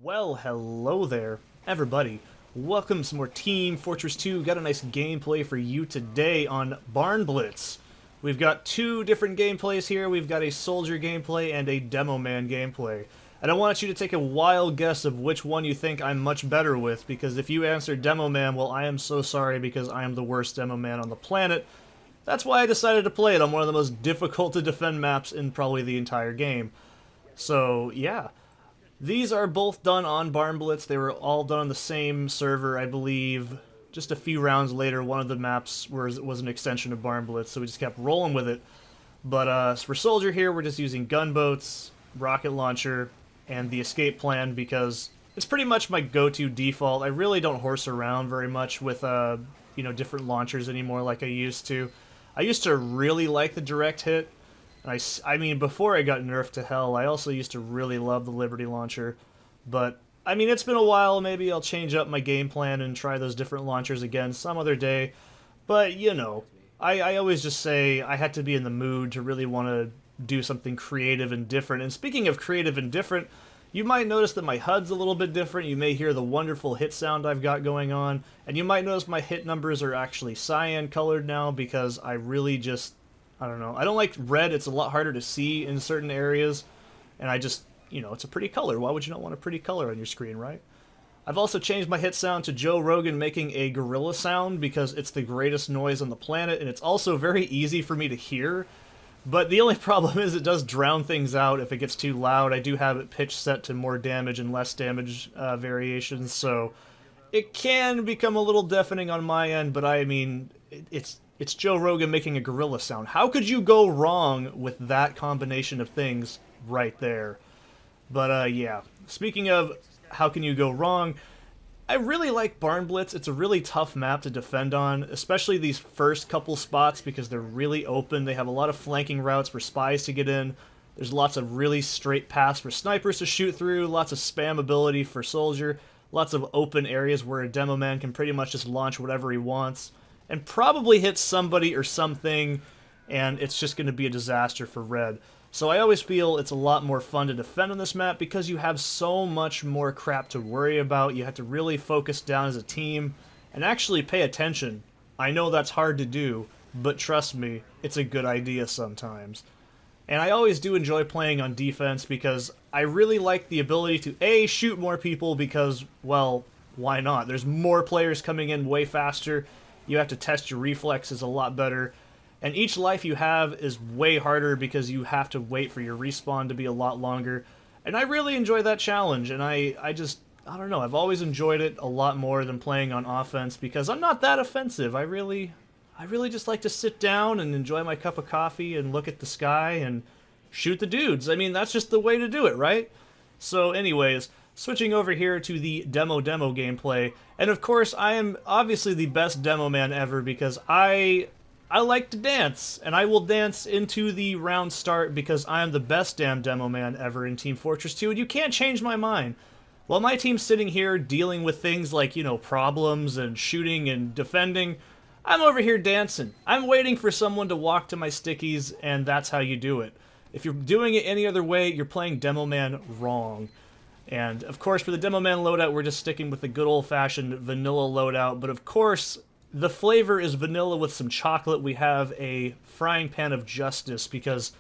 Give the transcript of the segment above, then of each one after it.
Well, hello there, everybody. Welcome to some more Team Fortress 2. Got a nice gameplay for you today on Barnblitz. We've got two different gameplays here. We've got a Soldier gameplay and a Demoman gameplay. And I want you to take a wild guess of which one you think I'm much better with, because if you answer Demoman, well, I am so sorry because I am the worst Demoman on the planet. That's why I decided to play it on one of the most difficult to defend maps in probably the entire game. So, yeah. These are both done on Barnblitz. They were all done on the same server, I believe. Just a few rounds later, one of the maps was an extension of Barnblitz, so we just kept rolling with it. But for Soldier here, we're just using gunboats, rocket launcher, and the escape plan because it's pretty much my go-to default. I really don't horse around very much with different launchers anymore like I used to. I used to really like the direct hit. I mean, before I got nerfed to hell, I also used to really love the Liberty Launcher. But, I mean, it's been a while. Maybe I'll change up my game plan and try those different launchers again some other day. But, you know, I always just say I had to be in the mood to really want to do something creative and different. And speaking of creative and different, you might notice that my HUD's a little bit different. You may hear the wonderful hit sound I've got going on. And you might notice my hit numbers are actually cyan colored now because I really just... I don't know. I don't like red. It's a lot harder to see in certain areas. And I just, it's a pretty color. Why would you not want a pretty color on your screen, right? I've also changed my hit sound to Joe Rogan making a gorilla sound because it's the greatest noise on the planet. And it's also very easy for me to hear. But the only problem is it does drown things out if it gets too loud. I do have it pitch set to more damage and less damage variations. So it can become a little deafening on my end. But I mean, It's Joe Rogan making a gorilla sound. How could you go wrong with that combination of things right there? But, yeah. Speaking of how can you go wrong, I really like Barnblitz. It's a really tough map to defend on, especially these first couple spots because they're really open. They have a lot of flanking routes for spies to get in. There's lots of really straight paths for snipers to shoot through, lots of spam ability for Soldier, lots of open areas where a Demoman can pretty much just launch whatever he wants. And probably hit somebody or something, and it's just going to be a disaster for red. So I always feel it's a lot more fun to defend on this map because you have so much more crap to worry about. You have to really focus down as a team and actually pay attention. I know that's hard to do, but trust me, it's a good idea sometimes. And I always do enjoy playing on defense because I really like the ability to, A, shoot more people because, well, why not? There's more players coming in way faster. You have to test your reflexes a lot better. And each life you have is way harder because you have to wait for your respawn to be a lot longer. And I really enjoy that challenge, and I don't know, I've always enjoyed it a lot more than playing on offense because I'm not that offensive. I really just like to sit down and enjoy my cup of coffee and look at the sky and shoot the dudes. I mean, that's just the way to do it, right? So anyways, switching over here to the demo gameplay, and of course I am obviously the best Demoman ever because I like to dance, and I will dance into the round start because I am the best damn Demoman ever in Team Fortress 2, and you can't change my mind. While my team's sitting here dealing with things like, problems and shooting and defending, I'm over here dancing. I'm waiting for someone to walk to my stickies, and that's how you do it. If you're doing it any other way, you're playing Demoman wrong. And, of course, for the Demoman loadout, we're just sticking with the good old-fashioned vanilla loadout. But, of course, the flavor is vanilla with some chocolate. We have a frying pan of justice because,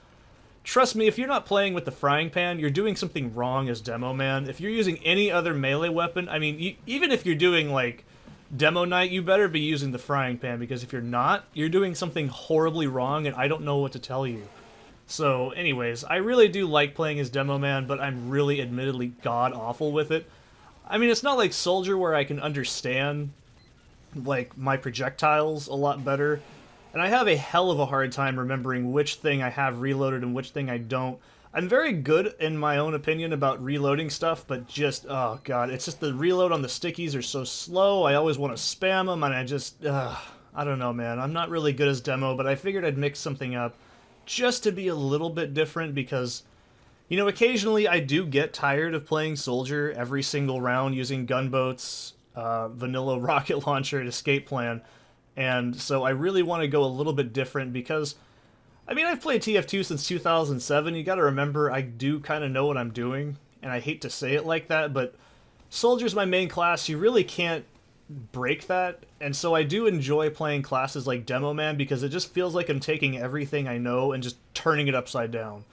trust me, if you're not playing with the frying pan, you're doing something wrong as Demoman. If you're using any other melee weapon, I mean, even if you're doing, like, Demo Night, you better be using the frying pan because if you're not, you're doing something horribly wrong and I don't know what to tell you. So, anyways, I really do like playing as Demoman, but I'm really admittedly god-awful with it. I mean, it's not like Soldier where I can understand, like, my projectiles a lot better. And I have a hell of a hard time remembering which thing I have reloaded and which thing I don't. I'm very good, in my own opinion, about reloading stuff, but just, oh god, it's just the reload on the stickies are so slow, I always want to spam them, and I don't know, man. I'm not really good as Demo, but I figured I'd mix something up just to be a little bit different because, occasionally I do get tired of playing Soldier every single round using gunboats, vanilla rocket launcher, and escape plan. And so I really want to go a little bit different because, I mean, I've played TF2 since 2007. You gotta remember, I do kind of know what I'm doing. And I hate to say it like that, but Soldier's my main class. You really can't break that, and so I do enjoy playing classes like Demoman because it just feels like I'm taking everything I know and just turning it upside down.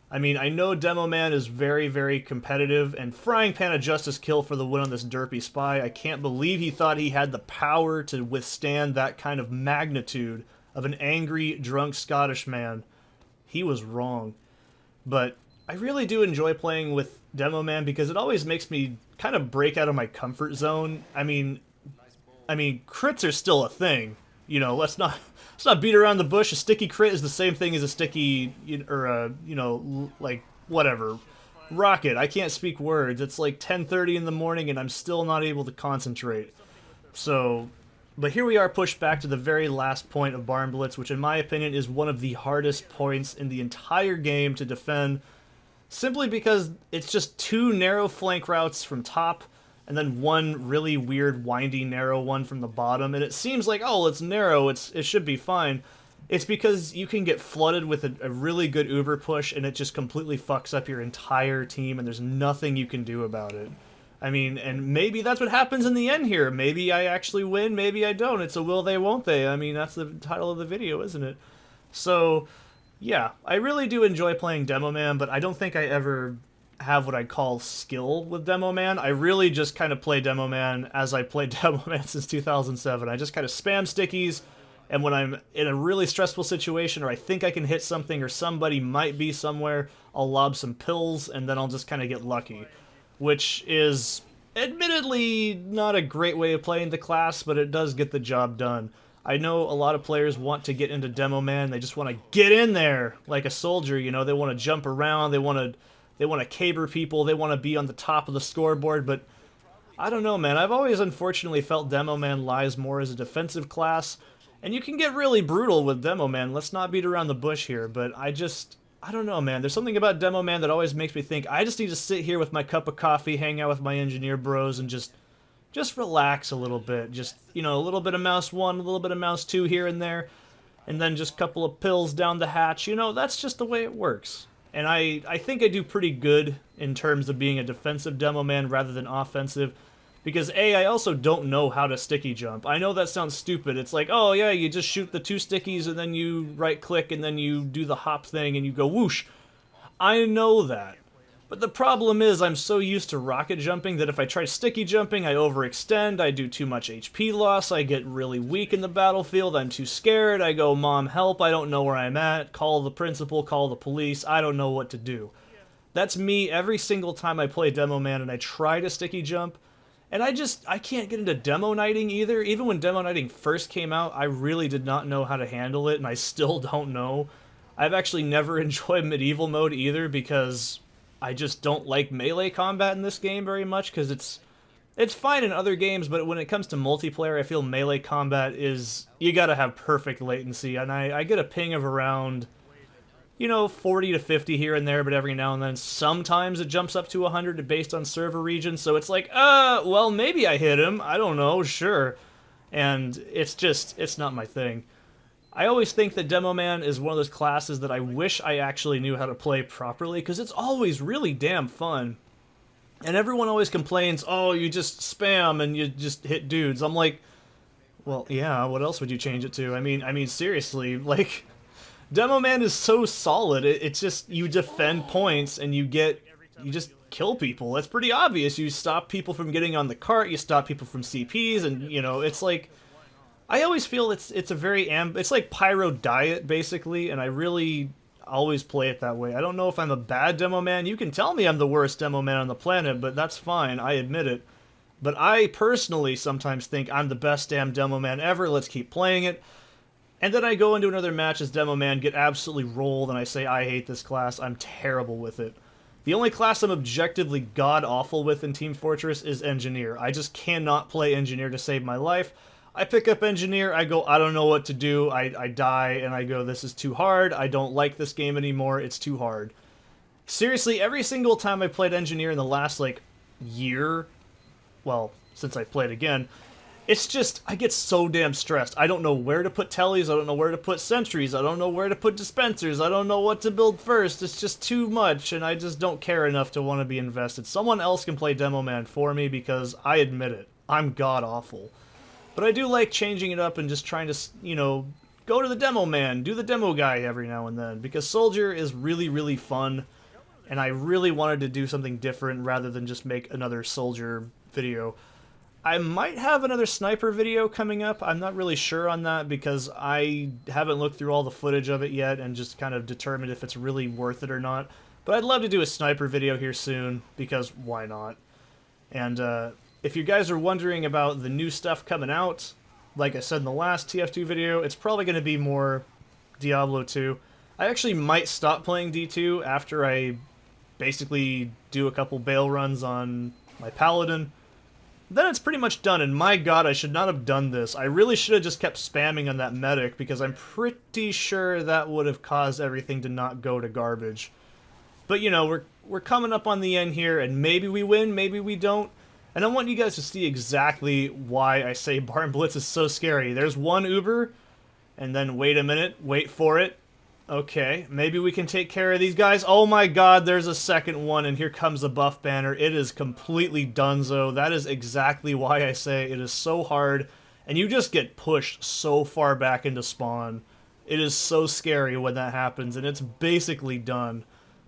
I mean, I know Demoman is very, very competitive, and Frying Pan of Justice kill for the win on this derpy spy. I can't believe he thought he had the power to withstand that kind of magnitude of an angry, drunk Scottish man. He was wrong. But I really do enjoy playing with Demoman because it always makes me kind of break out of my comfort zone. I mean, crits are still a thing. You know, let's not beat around the bush. A sticky crit is the same thing as a sticky, or a, you know, like, whatever. Rocket. I can't speak words. It's like 10:30 in the morning and I'm still not able to concentrate. So, but here we are pushed back to the very last point of Barnblitz, which in my opinion is one of the hardest points in the entire game to defend, simply because it's just two narrow flank routes from top, and then one really weird, windy, narrow one from the bottom. And it seems like, oh, it's narrow, it should be fine. It's because you can get flooded with a really good Uber push, and it just completely fucks up your entire team, and there's nothing you can do about it. I mean, and maybe that's what happens in the end here. Maybe I actually win, maybe I don't. It's a will they, won't they. I mean, that's the title of the video, isn't it? So, yeah, I really do enjoy playing Demoman, but I don't think I ever have what I'd call skill with Demoman. I really just kind of play Demoman as I played Demoman since 2007. I just kind of spam stickies, and when I'm in a really stressful situation or I think I can hit something or somebody might be somewhere, I'll lob some pills and then I'll just kind of get lucky, which is admittedly not a great way of playing the class, but it does get the job done. I know a lot of players want to get into Demoman, they just want to get in there like a soldier, you know, they want to jump around, they want to caber people, they want to be on the top of the scoreboard, but I don't know, man. I've always unfortunately felt Demoman lies more as a defensive class, and you can get really brutal with Demoman. Let's not beat around the bush here, but I don't know, man. There's something about Demoman that always makes me think I just need to sit here with my cup of coffee, hang out with my engineer bros, and just relax a little bit. Just, you know, a little bit of mouse 1, a little bit of mouse 2 here and there, and then just a couple of pills down the hatch. You know, that's just the way it works. And I think I do pretty good in terms of being a defensive Demoman rather than offensive, because A, I also don't know how to sticky jump. I know that sounds stupid. It's like, oh yeah, you just shoot the 2 stickies and then you right click and then you do the hop thing and you go whoosh. I know that. But the problem is I'm so used to rocket jumping that if I try sticky jumping, I overextend, I do too much HP loss, I get really weak in the battlefield, I'm too scared, I go, Mom, help, I don't know where I'm at, call the principal, call the police, I don't know what to do. That's me every single time I play Demoman and I try to sticky jump, and I can't get into demo knighting either. Even when demo knighting first came out, I really did not know how to handle it, and I still don't know. I've actually never enjoyed medieval mode either because I just don't like melee combat in this game very much, because it's fine in other games, but when it comes to multiplayer, I feel melee combat is, you gotta have perfect latency, and I get a ping of around, you know, 40 to 50 here and there, but every now and then, sometimes it jumps up to 100 based on server region, so it's like, well, maybe I hit him, I don't know, sure, and it's not my thing. I always think that Demoman is one of those classes that I wish I actually knew how to play properly, because it's always really damn fun. And everyone always complains, oh, you just spam and you just hit dudes. I'm like, well, yeah, what else would you change it to? I mean, seriously, like, Demoman is so solid. It's just, you defend points and you just kill people. It's pretty obvious. You stop people from getting on the cart, you stop people from CPs, and, you know, it's like, I always feel it's a very it's like Pyro Diet basically, and I really always play it that way. I don't know if I'm a bad Demoman. You can tell me I'm the worst Demoman on the planet, but that's fine. I admit it. But I personally sometimes think I'm the best damn Demoman ever. Let's keep playing it. And then I go into another match as Demoman, get absolutely rolled, and I say I hate this class. I'm terrible with it. The only class I'm objectively god-awful with in Team Fortress is Engineer. I just cannot play Engineer to save my life. I pick up Engineer, I go, I don't know what to do, I die, and I go, this is too hard, I don't like this game anymore, it's too hard. Seriously, every single time I played Engineer in the last, like, year, well, since I played again, It's just, I get so damn stressed. I don't know where to put tellies, I don't know where to put sentries, I don't know where to put dispensers, I don't know what to build first. It's just too much, and I just don't care enough to want to be invested. Someone else can play Demoman for me, because I admit it, I'm god-awful. But I do like changing it up and just trying to, you know, go to the Demoman, do the demo guy every now and then, because Soldier is really, really fun, and I really wanted to do something different rather than just make another Soldier video. I might have another sniper video coming up. I'm not really sure on that because I haven't looked through all the footage of it yet and just kind of determined if it's really worth it or not. But I'd love to do a sniper video here soon because why not? And if you guys are wondering about the new stuff coming out, like I said in the last TF2 video, it's probably going to be more Diablo 2. I actually might stop playing D2 after I basically do a couple bail runs on my Paladin. Then it's pretty much done, and my god, I should not have done this. I really should have just kept spamming on that medic, because I'm pretty sure that would have caused everything to not go to garbage. But, you know, we're coming up on the end here, and maybe we win, maybe we don't. And I want you guys to see exactly why I say Barnblitz is so scary. There's one Uber, and then wait a minute, wait for it. Okay, maybe we can take care of these guys. Oh my god, there's a second one, and here comes the buff banner. It is completely donezo. That is exactly why I say it is so hard, and you just get pushed so far back into spawn. It is so scary when that happens, and it's basically done.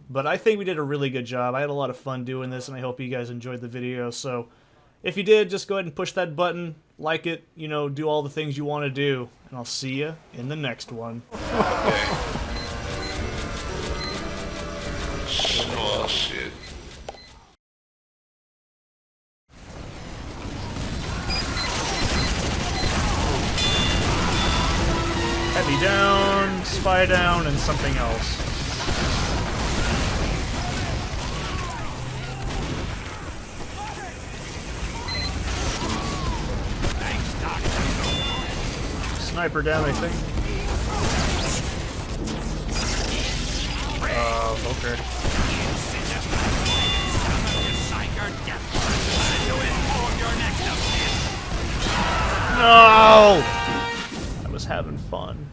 But I think we did a really good job. I had a lot of fun doing this, and I hope you guys enjoyed the video. So if you did, just go ahead and push that button, like it, you know, do all the things you want to do, and I'll see you in the next one. Oh shit. Heavy down, spy down, and something else. Sniper down, I think. Okay. No! I was having fun.